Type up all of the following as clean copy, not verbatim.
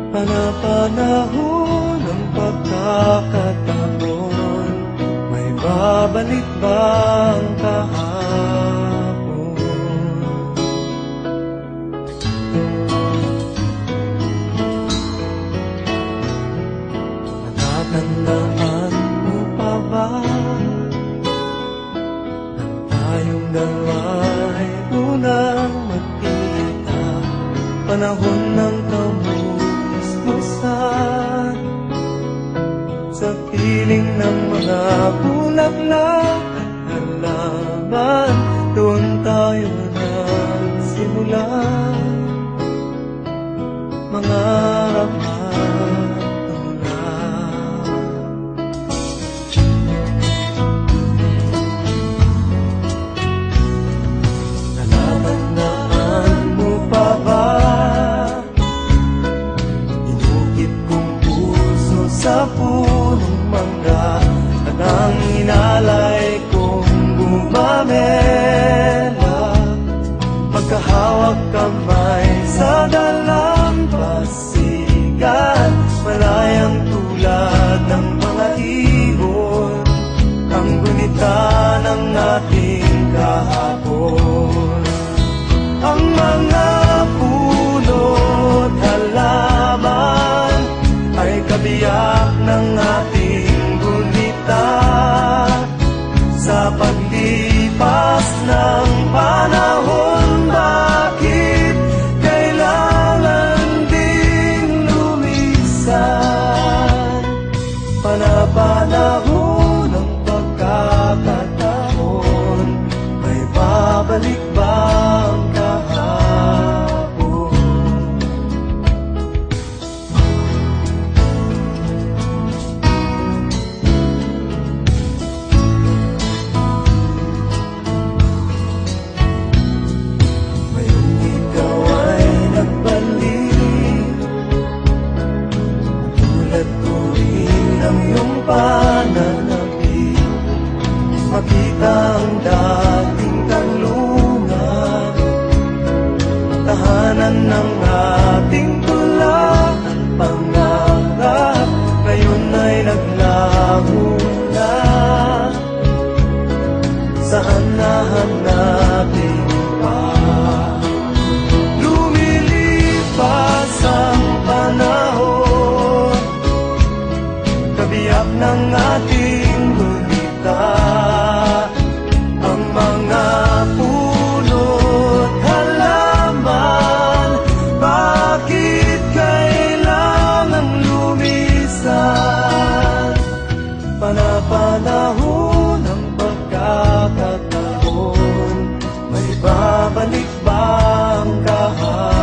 Panapanahon ng pagkakataon, may babalik ba ang kahapon? Natatandaan mo pa ba nang tayong dalawa'y unang magkita? Panahon ng kamusmusan sa piling ng mga bulaklak at halaman, doon tayo nagsimula mga sa punong mangga at ang inalay kong gumamela, magkahawak kamay sa dalampasigan, malayang tulad ng mga ibon, ang gunita ng ating kahapon. Ang mga puno't halaman ay kabiyak ng ating gunita sa paglipas ng panahon. Bakit kailangan ding lumisan? Panapanahon ng pagkakataon, may babalik ba ang kahapon? Pananapin, makita ang dating kanlungan, tahanan ng ating tula at pangarap, ngayon ay naglaho na. Saan nahanapin pa? Lumilipas ang panahon, kabiyak ng ating gunita, ang mga puno't halaman. Bakit kailangan lumisan? Panapanahon ng pagkakataon, may babalik ba ang kahapon?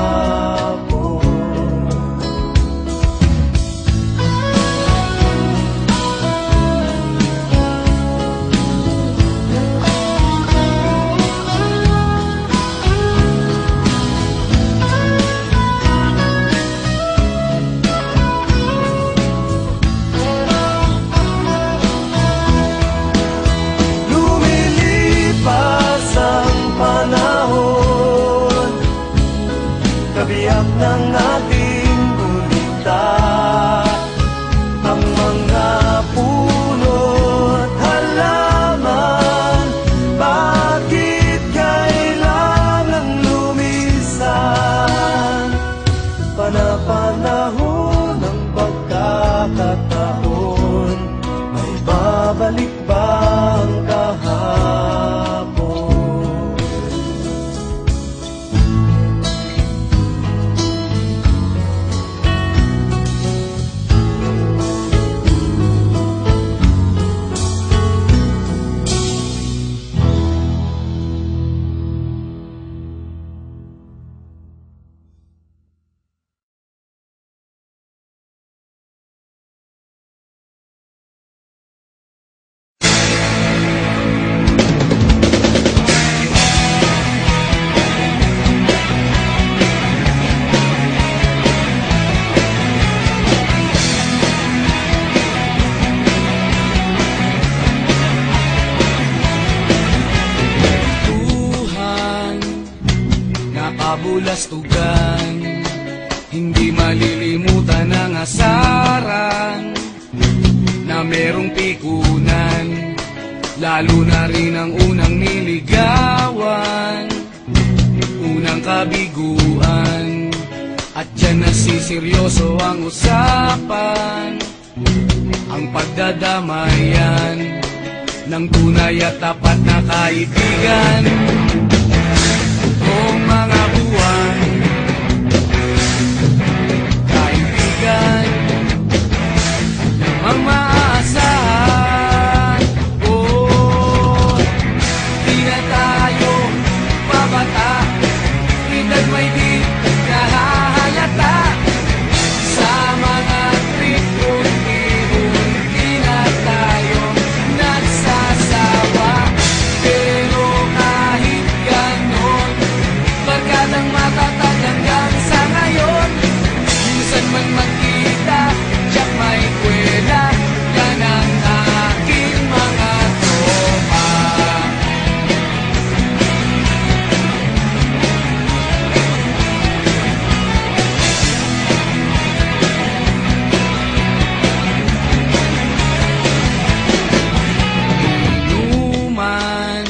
Kabiyak ng ating gunita, ang mga puno't halaman. Bakit kailangan lumisan? Panapanahon ng pagkakataon, may babalik ba ang kahapon? Kabulastugan, hindi malilimutan ang asaran na merong pikunan, lalo na rin ang unang niligawan, unang kabiguan. At dyan nasiseryoso ang usapan, ang pagdadamayan ng tunay at tapat na kaibigan. Kung mga buwan, kaibigan namang maaasahan. Oh, di na tayo babata, edad may di nahahalata. Sa mga trip unti-unti na tayo nagsasawa. Pero kahit ganon, barkadang matatag hanggang sa ngayon. Minsan man magkita, tiyak may kwela, yan ang aking mga tropa. Inuman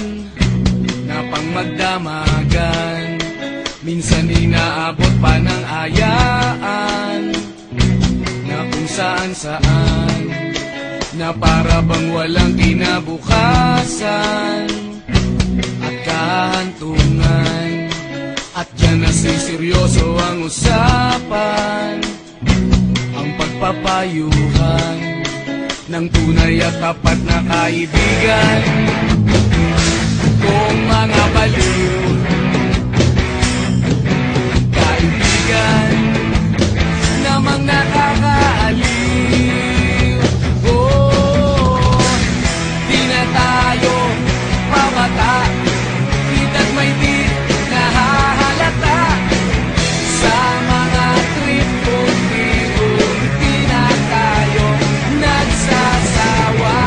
na pang magdamagan, minsan inaabot pa ng ayaan, na kung saan-saan, na para bang walang kinabukasan at kahantungan. At dyan nasiseryoso ang usapan, ang pagpapayuhan ng tunay at tapat na kaibigan. Kung mga baliw, kaibigan namang nakakaaliw. Oh, di na tayo pabata, edad may di nahahalata. Sa mga trip unti-unti na tayo nagsasawa.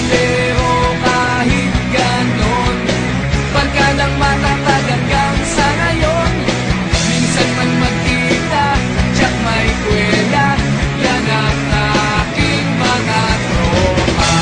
Pero kahit ganon, barkadang matatag hanggang sa ngayon. Minsan man magkita, tiyak may kwela, yan ang aking mga tropa.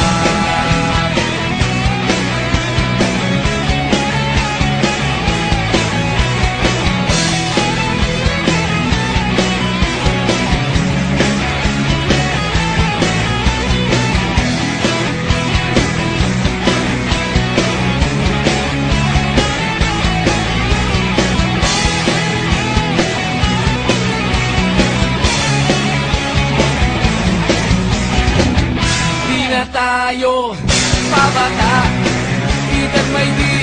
Di na tayo pabata, edad may di